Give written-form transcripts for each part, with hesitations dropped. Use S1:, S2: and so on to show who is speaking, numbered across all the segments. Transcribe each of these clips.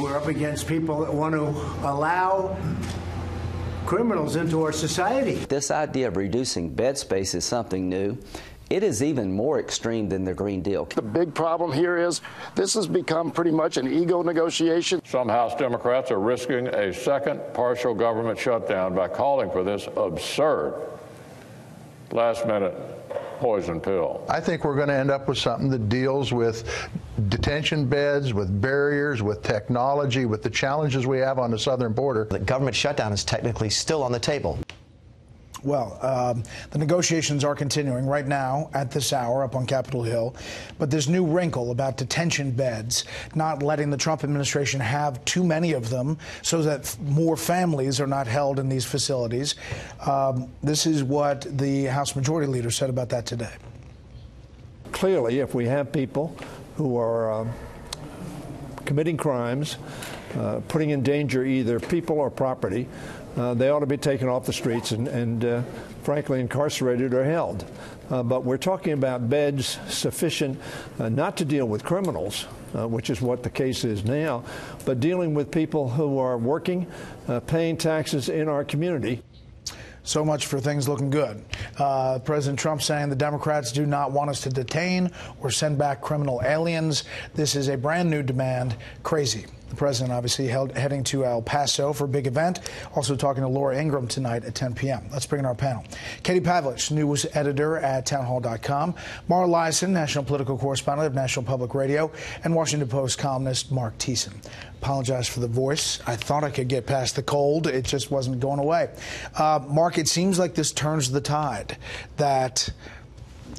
S1: We're up against people that want to allow criminals into our society.
S2: This idea of reducing bed space is something new. It is even more extreme than the Green Deal.
S3: The big problem here is this has become pretty much an ego negotiation.
S4: Some House Democrats are risking a second partial government shutdown by calling for this absurd last-minute poison pill.
S5: I think we're going to end up with something that deals with detention beds, with barriers, with technology, with the challenges we have on the southern border.
S6: The government shutdown is technically still on the table.
S7: Well, the negotiations are continuing right now at this hour up on Capitol Hill. But this new wrinkle about detention beds, not letting the Trump administration have too many of them so that more families are not held in these facilities. This is what the House Majority Leader said about that today.
S8: Clearly, if we have people who are committing crimes, putting in danger either people or property, they ought to be taken off the streets and frankly, incarcerated or held. But we're talking about beds sufficient not to deal with criminals, which is what the case is now, but dealing with people who are working, paying taxes in our community.
S7: So much for things looking good. President Trump saying the Democrats do not want us to detain or send back criminal aliens. This is a brand new demand. Crazy. The president obviously heading to El Paso for a big event. Also talking to Laura Ingraham tonight at 10 p.m. Let's bring in our panel. Katie Pavlich, news editor at townhall.com. Mara Liasson, national political correspondent of National Public Radio, and Washington Post columnist Mark Thiessen. Apologize for the voice. I thought I could get past the cold. It just wasn't going away. Mark, it seems like this turns the tide, that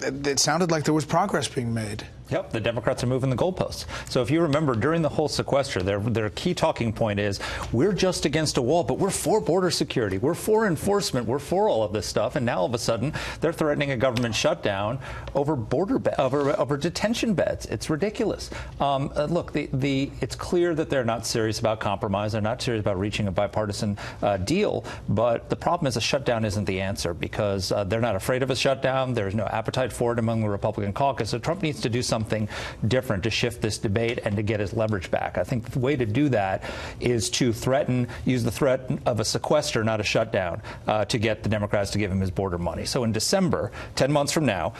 S7: it sounded like there was progress being made.
S9: Yep, the Democrats are moving the goalposts. So if you remember, during the whole sequester, their key talking point is, we're just against a wall, but we're for border security, we're for enforcement, we're for all of this stuff. And now all of a sudden, they're threatening a government shutdown over over detention beds. It's ridiculous. Look, it's clear that they're not serious about compromise. They're not serious about reaching a bipartisan deal. But the problem is a shutdown isn't the answer, because they're not afraid of a shutdown. There's no appetite for it among the Republican caucus. So Trump needs to do something different to shift this debate and to get his leverage back. I think the way to do that is to use the threat of a sequester, not a shutdown, to get the Democrats to give him his border money. So in December, 10 months from now,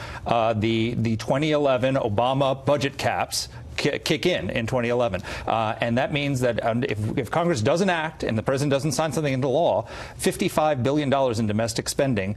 S9: the 2011 Obama budget caps kick in 2011. And that means that if Congress doesn't act and the president doesn't sign something into law, $55 billion in domestic spending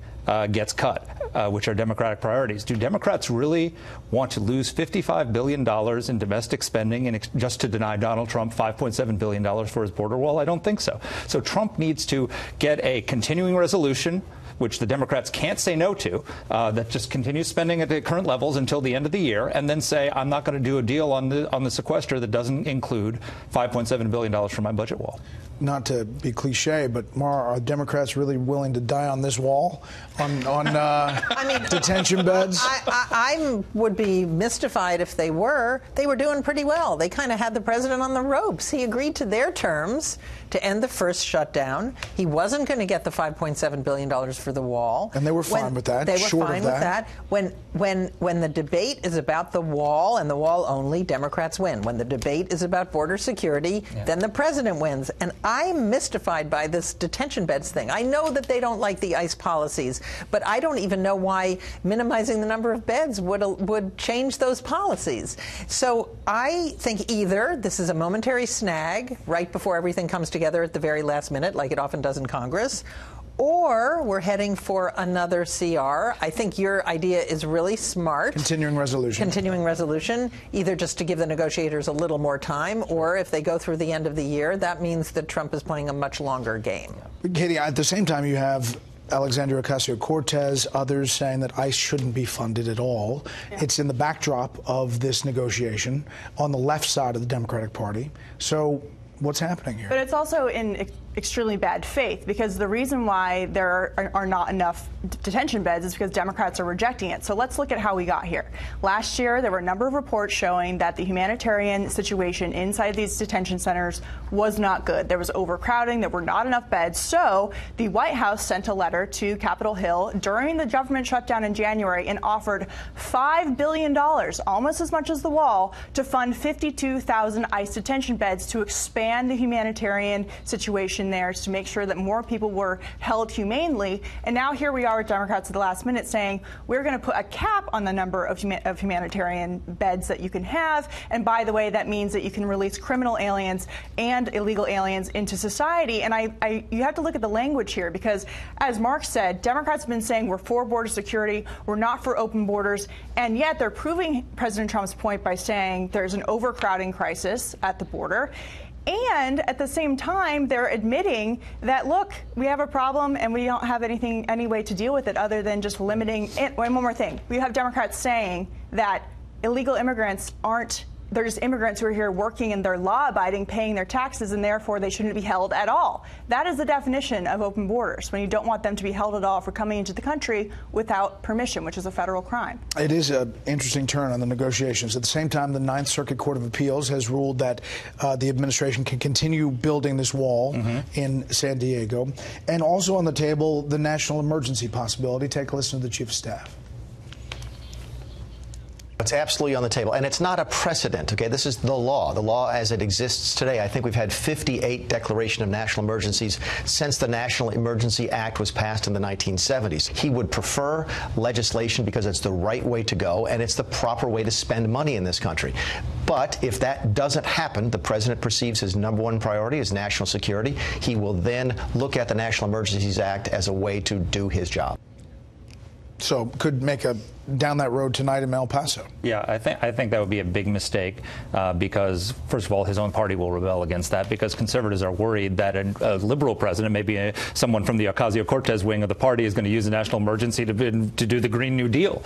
S9: gets cut, which are Democratic priorities. Do Democrats really want to lose $55 billion in domestic spending just to deny Donald Trump $5.7 billion for his border wall? I don't think so. So Trump needs to get a continuing resolution, which the Democrats can't say no to, that just continues spending at the current levels until the end of the year, and then say, I'm not going to do a deal on the sequester that doesn't include $5.7 billion for my budget wall.
S7: Not to be cliche, but Mara, are Democrats really willing to die on this wall on detention beds?
S10: I would be mystified if they were. They were doing pretty well. They kind of had the president on the ropes. He agreed to their terms to end the first shutdown. He wasn't going to get the $5.7 billion for the wall.
S7: And they were fine with that.
S10: They were fine with that. When the debate is about the wall and the wall only, Democrats win. When the debate is about border security, then the president wins. And I'm mystified by this detention beds thing. I know that they don't like the ICE policies, but I don't even know why minimizing the number of beds would change those policies. So I think either this is a momentary snag right before everything comes together at the very last minute, like it often does in Congress, or we're heading for another CR. I think your idea is really smart.
S7: Continuing resolution, either just to give the negotiators a little more time, or if they go through the end of the year, that means that Trump is playing a much longer game. Katie, at the same time, you have Alexandria Ocasio-Cortez, others saying that ICE shouldn't be funded at all. Yeah. It's in the backdrop of this negotiation on the left side of the Democratic Party. So what's happening here?
S11: But it's also in extremely bad faith, because the reason why there are not enough detention beds is because Democrats are rejecting it. So let's look at how we got here. Last year, there were a number of reports showing that the humanitarian situation inside these detention centers was not good. There was overcrowding. There were not enough beds. So the White House sent a letter to Capitol Hill during the government shutdown in January and offered $5 billion, almost as much as the wall, to fund 52,000 ICE detention beds to expand the humanitarian situation there, to make sure that more people were held humanely. And now here we are with Democrats at the last minute saying we're going to put a cap on the number of humanitarian beds that you can have. And by the way, that means that you can release criminal aliens and illegal aliens into society. And you have to look at the language here, because as Mark said, Democrats have been saying we're for border security, we're not for open borders, and yet they're proving President Trump's point by saying there's an overcrowding crisis at the border. And at the same time, they're admitting that, look, we have a problem and we don't have any way to deal with it other than just limiting it. One more thing. We have Democrats saying that illegal immigrants they're just immigrants who are here working and they're law-abiding, paying their taxes, and therefore they shouldn't be held at all. That is the definition of open borders, when you don't want them to be held at all for coming into the country without permission, which is a federal crime.
S7: It is an interesting turn on the negotiations. At the same time, the Ninth Circuit Court of Appeals has ruled that the administration can continue building this wall in San Diego. And also on the table, the national emergency possibility. Take a listen to the Chief of Staff.
S6: It's absolutely on the table, and it's not a precedent, okay? This is the law as it exists today. I think we've had 58 declaration of national emergencies since the National Emergency Act was passed in the 1970s. He would prefer legislation because it's the right way to go, and it's the proper way to spend money in this country. But if that doesn't happen, the president perceives his #1 priority is national security. He will then look at the National Emergencies Act as a way to do his job.
S7: So could make down that road tonight in El Paso.
S9: Yeah, I think that would be a big mistake because, first of all, his own party will rebel against that, because conservatives are worried that a liberal president, maybe someone from the Ocasio-Cortez wing of the party, is going to use a national emergency to do the Green New Deal.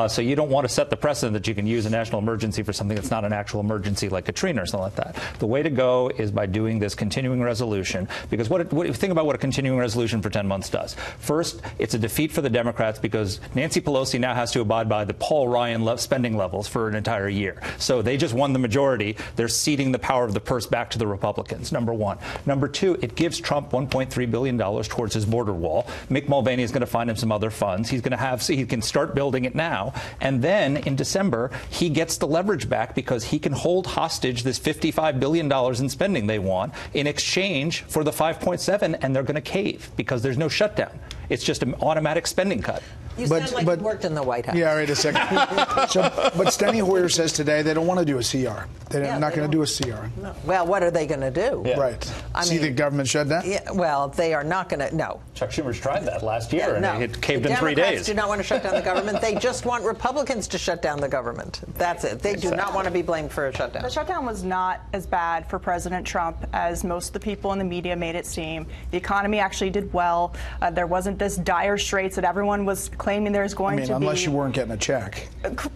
S9: So you don't want to set the precedent that you can use a national emergency for something that's not an actual emergency like Katrina or something like that. The way to go is by doing this continuing resolution, because think about what a continuing resolution for 10 months does. First, it's a defeat for the Democrats because Nancy Pelosi now has to abide by the Paul Ryan spending levels for an entire year. So they just won the majority. They're ceding the power of the purse back to the Republicans, #1. #2, it gives Trump $1.3 billion towards his border wall. Mick Mulvaney is going to find him some other funds. He can start building it now. And then in December, he gets the leverage back because he can hold hostage this $55 billion in spending they want in exchange for the 5.7, and they're going to cave because there's no shutdown. It's just an automatic spending cut.
S10: You sound like you worked in the White House.
S7: Yeah, wait a second. But Steny Hoyer says today they don't want to do a CR. They're not going to do a CR.
S10: No. Well, what are they going to do?
S7: Yeah. Right. See the government shutdown?
S10: Yeah, well, they are not going to, no.
S9: Chuck Schumer's tried that last year, and it caved in 3 days.
S10: Democrats do not want to shut down the government. They just want Republicans to shut down the government. That's it. They do not want to be blamed for a shutdown.
S11: The shutdown was not as bad for President Trump as most of the people in the media made it seem. The economy actually did well. There wasn't this dire straits that everyone was claiming there was going to be.
S7: Unless you weren't getting a check.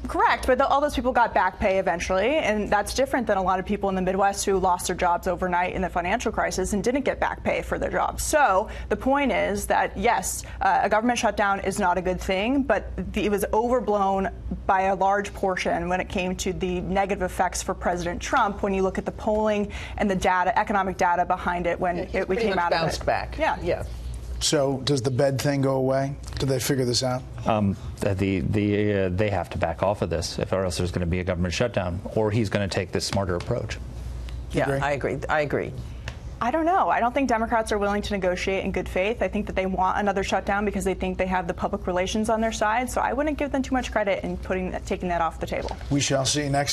S11: Correct, but all those people got back pay eventually, and that's different than a lot of people in the Midwest who lost their jobs overnight in the financial crisis and didn't get back pay for their jobs. So the point is that, yes, a government shutdown is not a good thing, but it was overblown by a large portion when it came to the negative effects for President Trump when you look at the polling and the data, economic data behind it when we came out of it.
S10: Bounced back.
S11: Yeah.
S7: So does the bed thing go away? Did they figure this out?
S9: They have to back off of this, or else there's going to be a government shutdown, or he's going to take this smarter approach.
S10: Yeah, I agree.
S11: I don't know. I don't think Democrats are willing to negotiate in good faith. I think that they want another shutdown because they think they have the public relations on their side. So I wouldn't give them too much credit in taking that off the table.
S7: We shall see next.